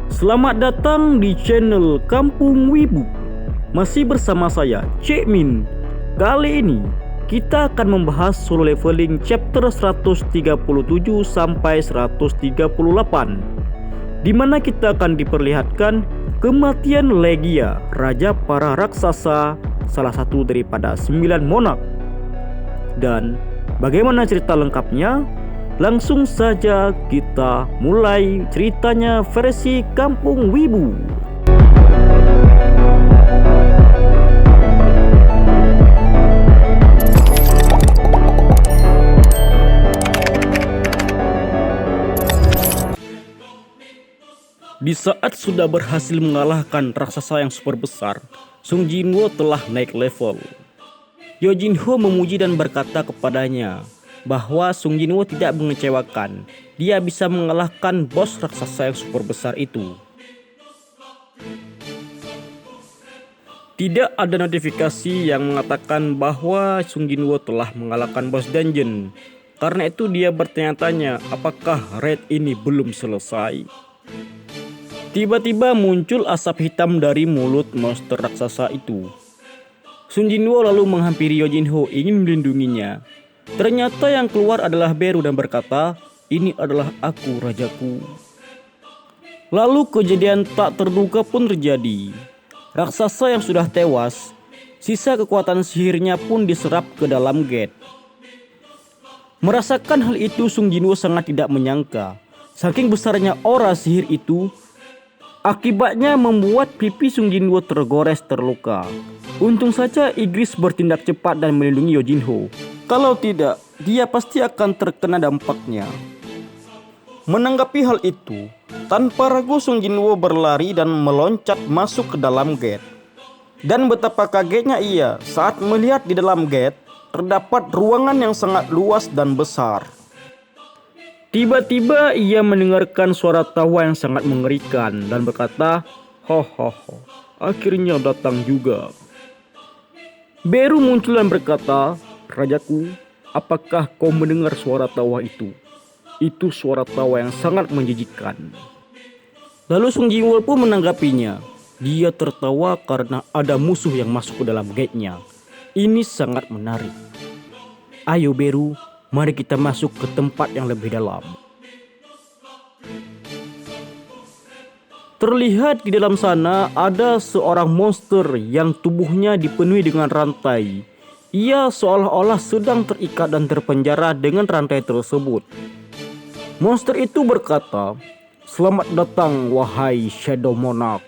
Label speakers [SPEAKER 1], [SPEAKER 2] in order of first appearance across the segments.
[SPEAKER 1] Selamat datang di channel Kampung Wibu. Masih bersama saya, Cik Min. Kali ini kita akan membahas solo leveling chapter 137 sampai 138, di mana kita akan diperlihatkan kematian Legia, raja para raksasa, salah satu daripada 9 monark. Dan bagaimana cerita lengkapnya? Langsung saja kita mulai ceritanya versi Kampung Wibu. Di saat sudah berhasil mengalahkan raksasa yang super besar, Sung Jinwoo telah naik level. Yo Jinho memuji dan berkata kepadanya bahwa Sung Jinwoo tidak mengecewakan. Dia bisa mengalahkan bos raksasa yang super besar itu. Tidak ada notifikasi yang mengatakan bahwa Sung Jinwoo telah mengalahkan bos dungeon. Karena itu dia bertanya-tanya apakah raid ini belum selesai. Tiba-tiba muncul asap hitam dari mulut monster raksasa itu. Sung Jinwoo lalu menghampiri Yo Jinho ingin melindunginya. Ternyata yang keluar adalah Beru dan berkata, "Ini adalah aku, rajaku." Lalu kejadian tak terduga pun terjadi. Raksasa yang sudah tewas, sisa kekuatan sihirnya pun diserap ke dalam gate. Merasakan hal itu, Sung Jinwoo sangat tidak menyangka. Saking besarnya aura sihir itu, akibatnya membuat pipi Sung Jinwoo tergores terluka. Untung saja Igris bertindak cepat dan melindungi Yo Jinho. Kalau tidak, dia pasti akan terkena dampaknya. Menanggapi hal itu, tanpa ragu Sung Jinwoo berlari dan meloncat masuk ke dalam gate. Dan betapa kagetnya ia saat melihat di dalam gate terdapat ruangan yang sangat luas dan besar. Tiba-tiba ia mendengarkan suara tawa yang sangat mengerikan dan berkata, "Hahaha, akhirnya datang juga." Beru muncul dan berkata, "Rajaku, apakah kau mendengar suara tawa itu? Itu suara tawa yang sangat menjijikkan." Lalu Sung Jinwoo pun menanggapinya. Dia tertawa karena ada musuh yang masuk ke dalam gate-nya. Ini sangat menarik. "Ayo Beru, mari kita masuk ke tempat yang lebih dalam." Terlihat di dalam sana ada seorang monster yang tubuhnya dipenuhi dengan rantai. Ia seolah-olah sedang terikat dan terpenjara dengan rantai tersebut. Monster itu berkata, "Selamat datang wahai Shadow Monarch.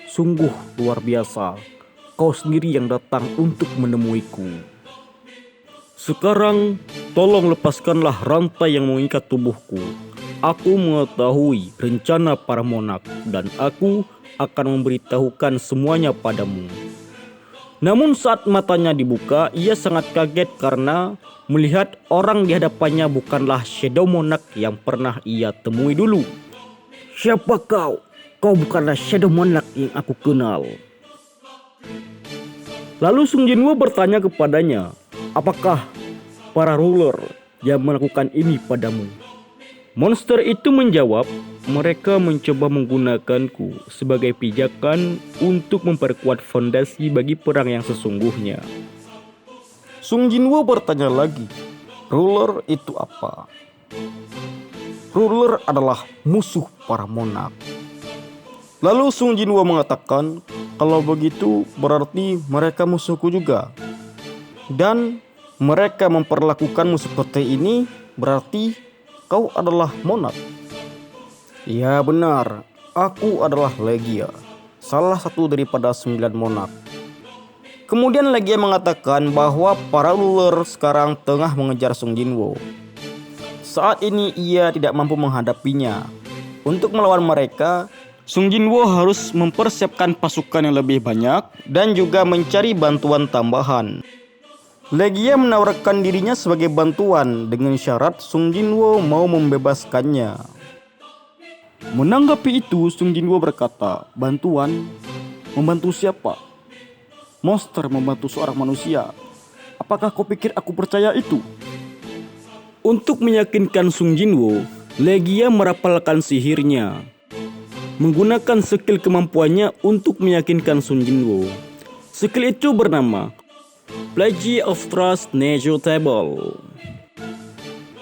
[SPEAKER 1] Sungguh luar biasa. Kau sendiri yang datang untuk menemuiku. Sekarang tolong lepaskanlah rantai yang mengikat tubuhku. Aku mengetahui rencana para monark dan aku akan memberitahukan semuanya padamu." Namun saat matanya dibuka, ia sangat kaget karena melihat orang di hadapannya bukanlah Shadow Monarch yang pernah ia temui dulu. "Siapa kau? Kau bukanlah Shadow Monarch yang aku kenal." Lalu Sung Jinwoo bertanya kepadanya, "Apakah para ruler yang melakukan ini padamu?" Monster itu menjawab, "Mereka mencoba menggunakanku sebagai pijakan untuk memperkuat fondasi bagi perang yang sesungguhnya." Sung Jinwoo bertanya lagi, "Ruler itu apa?" "Ruler adalah musuh para monark." Lalu Sung Jinwoo mengatakan, "Kalau begitu berarti mereka musuhku juga. Dan mereka memperlakukanmu seperti ini berarti kau adalah monark." "Ya benar, aku adalah Legia, salah satu daripada 9 monark." Kemudian Legia mengatakan bahwa para ruler sekarang tengah mengejar Sung Jinwoo. Saat ini ia tidak mampu menghadapinya. Untuk melawan mereka, Sung Jinwoo harus mempersiapkan pasukan yang lebih banyak dan juga mencari bantuan tambahan. Legia menawarkan dirinya sebagai bantuan dengan syarat Sung Jinwoo mau membebaskannya. Menanggapi itu, Sung Jinwoo berkata, "Bantuan? Membantu siapa? Monster membantu seorang manusia. Apakah kau pikir aku percaya itu?" Untuk meyakinkan Sung Jinwoo, Legia merapalkan sihirnya. menggunakan skill kemampuannya untuk meyakinkan Sung Jinwoo. Skill itu bernama Pledge of Trust Negotiable.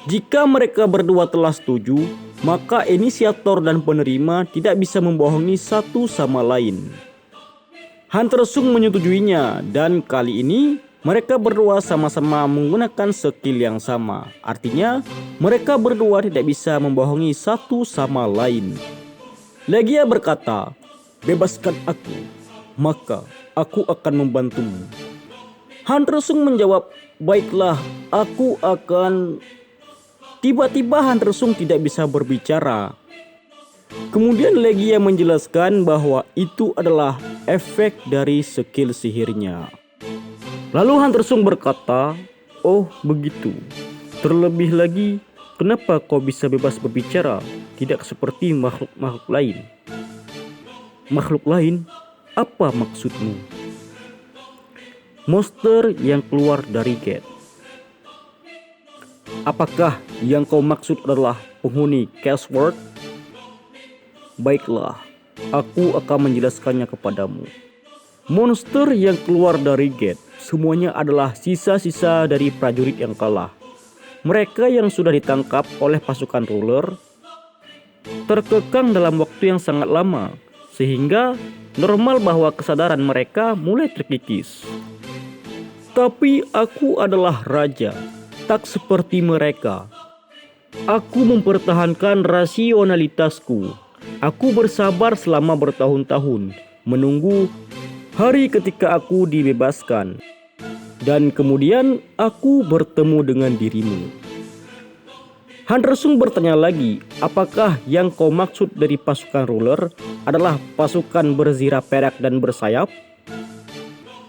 [SPEAKER 1] Jika mereka berdua telah setuju, maka inisiator dan penerima tidak bisa membohongi satu sama lain. Hunter Sung menyetujuinya, dan kali ini mereka berdua sama-sama menggunakan skill yang sama. Artinya, mereka berdua tidak bisa membohongi satu sama lain. Legia berkata, "Bebaskan aku, maka aku akan membantumu." Hunter Sung menjawab, "Baiklah, aku akan..." Tiba-tiba Hunter Sung tidak bisa berbicara. Kemudian Legia menjelaskan bahwa itu adalah efek dari skill sihirnya. Lalu Hunter Sung berkata, "Oh begitu. Terlebih lagi, kenapa kau bisa bebas berbicara? Tidak seperti makhluk-makhluk lain." "Makhluk lain? Apa maksudmu?" "Monster yang keluar dari gate." "Apakah yang kau maksud adalah penghuni Cashworth?" "Baiklah, aku akan menjelaskannya kepadamu. Monster yang keluar dari gate semuanya adalah sisa-sisa dari prajurit yang kalah. Mereka yang sudah ditangkap oleh pasukan ruler terkekang dalam waktu yang sangat lama, sehingga normal bahwa kesadaran mereka mulai terkikis. Tapi aku adalah raja, tak seperti mereka. Aku mempertahankan rasionalitasku. Aku bersabar selama bertahun-tahun, menunggu hari ketika aku dibebaskan. Dan kemudian aku bertemu dengan dirimu." Hunter Sung bertanya lagi, "Apakah yang kau maksud dari pasukan ruler adalah pasukan berzirah perak dan bersayap?"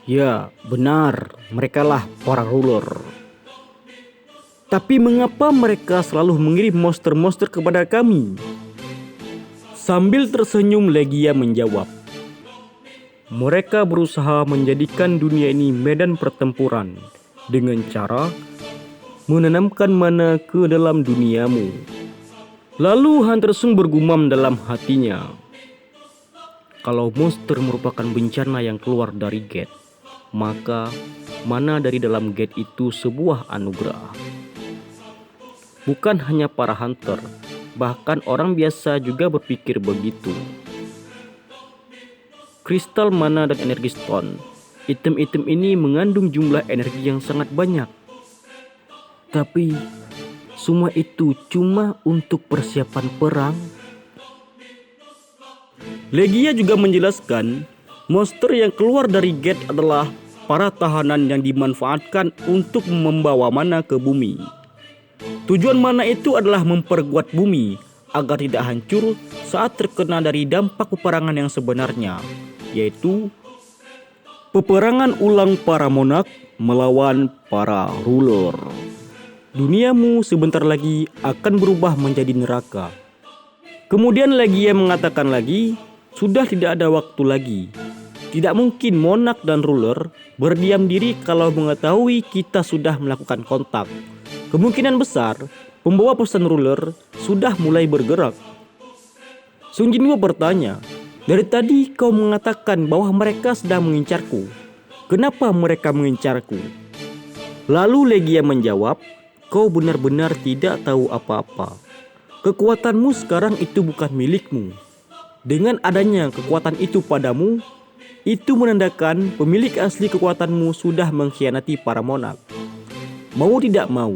[SPEAKER 1] "Ya, benar, merekalah para ruler." "Tapi mengapa mereka selalu mengirim monster-monster kepada kami?" Sambil tersenyum Legia menjawab, "Mereka berusaha menjadikan dunia ini medan pertempuran dengan cara menanamkan mana ke dalam duniamu." Lalu Hunter Sung bergumam dalam hatinya, "Kalau monster merupakan bencana yang keluar dari gate, maka mana dari dalam gate itu sebuah anugerah." Bukan hanya para hunter, bahkan orang biasa juga berpikir begitu. Kristal mana dan energi stone, item-item ini mengandung jumlah energi yang sangat banyak. Tapi semua itu cuma untuk persiapan perang. Legia juga menjelaskan, monster yang keluar dari gate adalah para tahanan yang dimanfaatkan untuk membawa mana ke bumi. Tujuan mana itu adalah memperkuat bumi agar tidak hancur saat terkena dari dampak peperangan yang sebenarnya, yaitu peperangan ulang para monark melawan para ruler. Duniamu sebentar lagi akan berubah menjadi neraka. Kemudian Legia mengatakan lagi, sudah tidak ada waktu lagi. Tidak mungkin monark dan ruler berdiam diri kalau mengetahui kita sudah melakukan kontak. Kemungkinan besar pembawa pesan ruler sudah mulai bergerak. Sung Jinwoo bertanya, "Dari tadi kau mengatakan bahwa mereka sedang mengincarku. Kenapa mereka mengincarku?" Lalu Legia menjawab, "Kau benar-benar tidak tahu apa-apa. Kekuatanmu sekarang itu bukan milikmu. Dengan adanya kekuatan itu padamu, itu menandakan pemilik asli kekuatanmu sudah mengkhianati para monark. Mau tidak mau,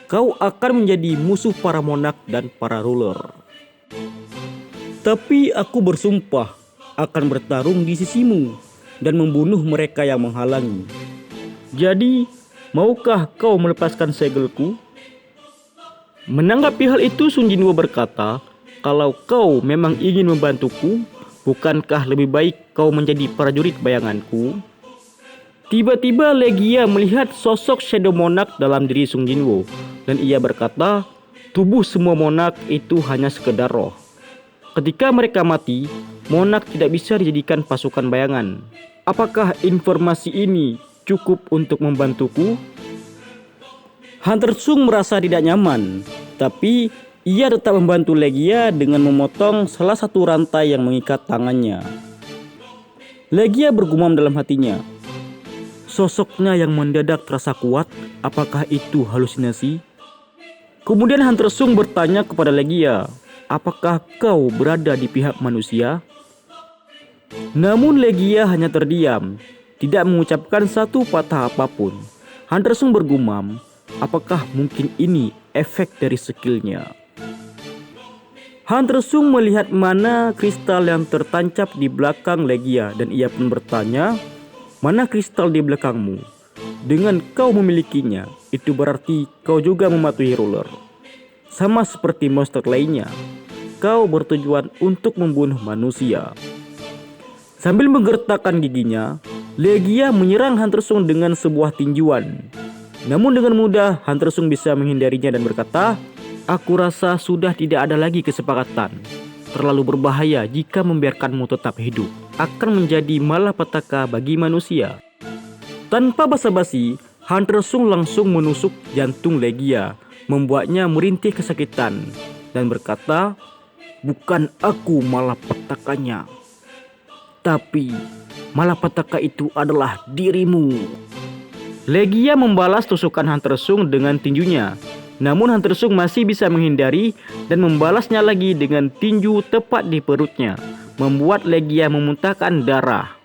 [SPEAKER 1] kau akan menjadi musuh para monark dan para ruler. Tapi aku bersumpah akan bertarung di sisimu dan membunuh mereka yang menghalangi. Jadi, maukah kau melepaskan segelku?" Menanggapi hal itu, Sung Jinwoo berkata, "Kalau kau memang ingin membantuku, bukankah lebih baik kau menjadi prajurit bayanganku?" Tiba-tiba Legia melihat sosok Shadow Monarch dalam diri Sung Jinwoo, dan ia berkata, tubuh semua monark itu hanya sekedar roh. Ketika mereka mati, monark tidak bisa dijadikan pasukan bayangan. Apakah informasi ini cukup untuk membantuku? Hunter Sung merasa tidak nyaman, tapi Ia tetap membantu Legia dengan memotong salah satu rantai yang mengikat tangannya. Legia bergumam dalam hatinya, sosoknya yang mendadak terasa kuat, apakah itu halusinasi? Kemudian Hunter Sung bertanya kepada Legia, apakah kau berada di pihak manusia? Namun Legia hanya terdiam, tidak mengucapkan satu patah apapun. Hunter Sung bergumam, apakah mungkin ini efek dari skillnya? Hunter Sung melihat mana kristal yang tertancap di belakang Legia dan ia pun bertanya, mana kristal di belakangmu? Dengan kau memilikinya, itu berarti kau juga mematuhi ruler. Sama seperti monster lainnya, kau bertujuan untuk membunuh manusia. Sambil menggertakkan giginya, Legia menyerang Hunter Sung dengan sebuah tinjuan. Namun dengan mudah Hunter Sung bisa menghindarinya dan berkata, aku rasa sudah tidak ada lagi kesepakatan. Terlalu berbahaya jika membiarkanmu tetap hidup. Akan menjadi malapetaka bagi manusia. Tanpa basa-basi, Hunter Sung langsung menusuk jantung Legia, membuatnya merintih kesakitan dan berkata, bukan aku malapetakanya, tapi malapetaka itu adalah dirimu. Legia membalas tusukan Hunter Sung dengan tinjunya. Namun Hunter Sung masih bisa menghindari dan membalasnya lagi dengan tinju tepat di perutnya, membuat Legia memuntahkan darah.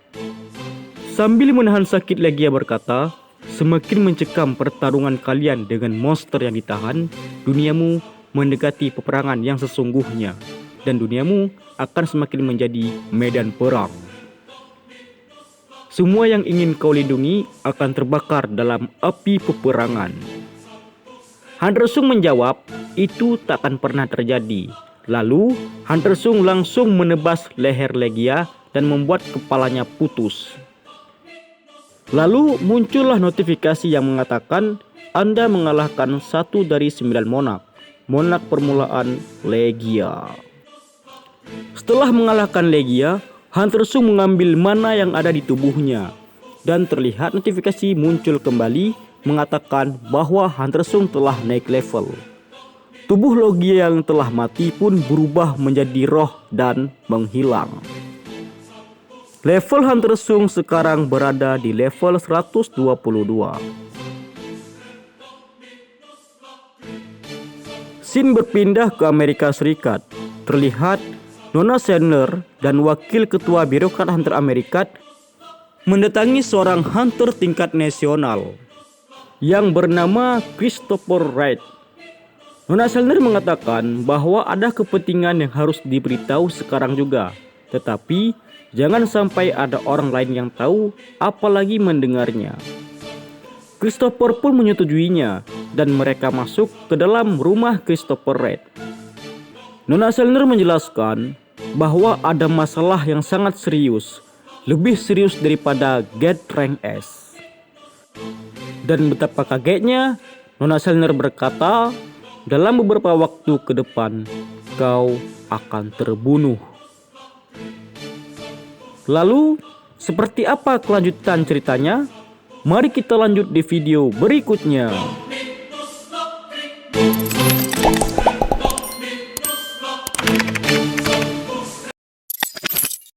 [SPEAKER 1] Sambil menahan sakit, Legia berkata, semakin mencekam pertarungan kalian dengan monster yang ditahan, duniamu mendekati peperangan yang sesungguhnya, dan duniamu akan semakin menjadi medan perang. Semua yang ingin kau lindungi akan terbakar dalam api peperangan. Hunter Sung menjawab, itu tak akan pernah terjadi. Lalu Hunter Sung langsung menebas leher Legia dan membuat kepalanya putus. Lalu muncullah notifikasi yang mengatakan Anda mengalahkan 1 dari 9 monark. Monark permulaan Legia. Setelah mengalahkan Legia, Hunter Sung mengambil mana yang ada di tubuhnya. Dan terlihat notifikasi muncul kembali mengatakan bahwa Hunter Sung telah naik level. Tubuh Legia yang telah mati pun berubah menjadi roh dan menghilang. Level Hunter Sung sekarang berada di level 122. Scene berpindah ke Amerika Serikat. Terlihat Nona Sandler dan wakil ketua birokrat Hunter Amerika mendatangi seorang hunter tingkat nasional yang bernama Christopher Wright. Nona Sandler mengatakan bahwa ada kepentingan yang harus diberitahu sekarang juga, tetapi jangan sampai ada orang lain yang tahu, apalagi mendengarnya. Christopher pun menyetujuinya dan mereka masuk ke dalam rumah Christopher Wright. Nona Sandler menjelaskan bahwa ada masalah yang sangat serius, lebih serius daripada Get Rank S. Dan betapa kagetnya, Nona Sandler berkata, dalam beberapa waktu ke depan, kau akan terbunuh. Lalu, seperti apa kelanjutan ceritanya? Mari kita lanjut di video berikutnya.